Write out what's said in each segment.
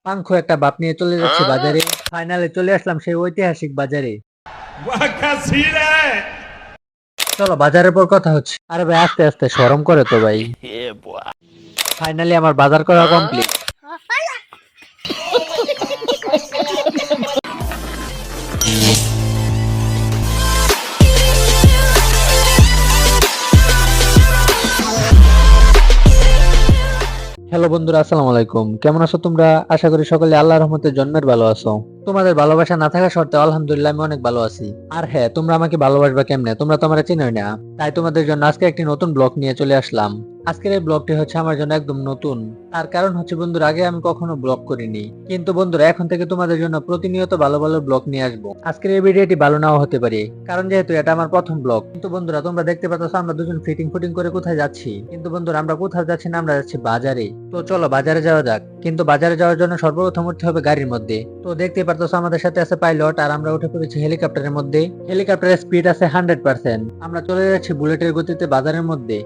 পাংখো একটা বাপ নিয়ে চলে যাচ্ছে বাজারে। ফাইনালে চলে আসলাম সেই ঐতিহাসিক বাজারে। চলো বাজারের পর কথা হচ্ছে। আরে ভাই আস্তে আস্তে শরম করে তো ভাই। ফাইনালি আমার বাজার করা কমপ্লিট। হ্যালো বন্ধুরা, আসসালামু আলাইকুম। কেমন আছো তোমরা? আশা করি সকলে আল্লাহর রহমতে জন্মের ভালো আছো। তোমাদের ভালোবাসা না থাকা সত্ত্বেও আলহামদুলিল্লাহ আমি অনেক ভালো আছি। আর হ্যাঁ, তোমরা আমাকে ভালোবাসবা কেমনে? তোমরা তো আমারে চিনোই না। তাই তোমাদের জন্য আজকে একটি নতুন ব্লগ নিয়ে চলে আসলাম। আজকের এই ব্লগটি হচ্ছে আমার জন্য একদম নতুন। তার কারণ হচ্ছে বন্ধুরা, আগে আমি কখনো ব্লগ করিনি, কিন্তু বন্ধুরা এখন থেকে তোমাদের জন্য প্রতিনিয়ত ভালো ভালো ব্লগ নিয়ে আসবো। আজকের এই ভিডিওটি ভালো নাও হতে পারে, কারণ যেহেতু এটা আমার প্রথম ব্লগ। কিন্তু বন্ধুরা তোমরা দেখতে পাচ্ছ আমরা দুজন ফিটিং ফুটিং করে কোথায় যাচ্ছি। কিন্তু বন্ধুরা আমরা কোথাও যাচ্ছি না, আমরা যাচ্ছি বাজারে। তো চলো বাজারে যাওয়া যাক। কিন্তু বাজারে যাওয়ার জন্য সর্বপ্রথম উঠতে হবে গাড়ির মধ্যে। তো দেখতে পাচ্ছ আমাদের সাথে আছে পাইলট, আর আমরা উঠে পড়েছি হেলিকপ্টারের মধ্যে। হেলিকপ্টারের স্পিড আছে 100%। আমরা চলে যাচ্ছি বুলেটের গতিতে বাজারের মধ্যে।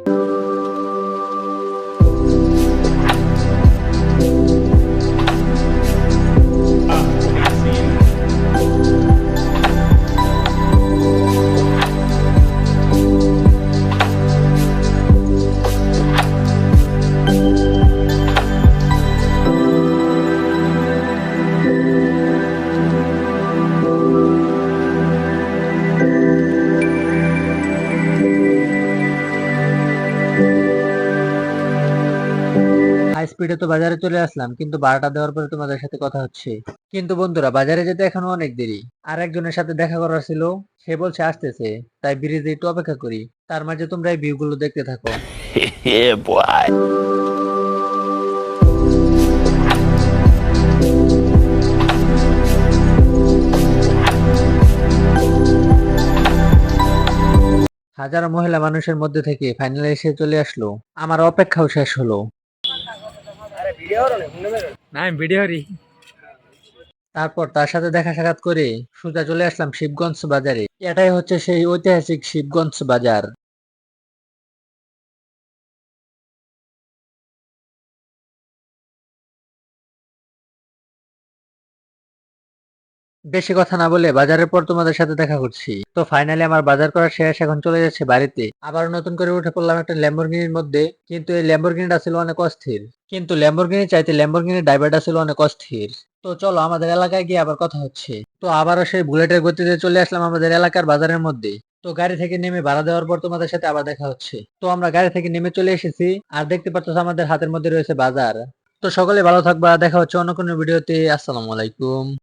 হাই স্পিডে তো বাজারে চলে আসলাম, কিন্তু ভাড়াটা দেওয়ার পরে তোমাদের সাথে কথা হচ্ছে। কিন্তু বন্ধুরা বাজারে যেতে এখনো অনেক দেরি। আর একজনের সাথে দেখা করার ছিল, সে বলছে আসতেছে। তাই ব্রিজে একটু অপেক্ষা করি। তার মাঝে তোমরা এই ভিউ গুলো দেখতে থাকো। হাজারো মহিলা মানুষের মধ্যে থেকে ফাইনালে এসে চলে আসলো। আমার অপেক্ষাও শেষ হলো। না আমি ভিডিও রি। তারপর তার সাথে দেখা সাক্ষাৎ করে সোজা চলে আসলাম শিবগঞ্জ বাজারে। এটাই হচ্ছে সেই ঐতিহাসিক শিবগঞ্জ বাজার। বেশি কথা না বলে বাজারের পর তোমাদের সাথে দেখা করছি। তো ফাইনালি আমার বাজার করা শেষ, এখন চলে যাচ্ছে বাড়িতে। আবার নতুন করে উঠে পড়লাম একটা ল্যাম্বরগিনির মধ্যে। কিন্তু এই ল্যাম্বরগিনিটা ছিল অনেক অস্থির। কিন্তু ল্যাম্বরগিনি চাইতে ল্যাম্বরগিনির ড্রাইভারটা ছিল অনেক অস্থির। তো চলো আমাদের এলাকায় গিয়ে আবার কথা হচ্ছে। তো আবারও সেই বুলেটের গতিতে চলে আসলাম আমাদের এলাকার বাজারের মধ্যে। তো গাড়ি থেকে নেমে ভাড়া দেওয়ার পর তোমাদের সাথে আবার দেখা হচ্ছে। তো আমরা গাড়ি থেকে নেমে চলে এসেছি, আর দেখতে পাচ্ছ আমাদের হাতের মধ্যে রয়েছে বাজার। তো সকলে ভালো থাকবা, দেখা হচ্ছে অন্য কোনো ভিডিওতে। আসসালামু আলাইকুম।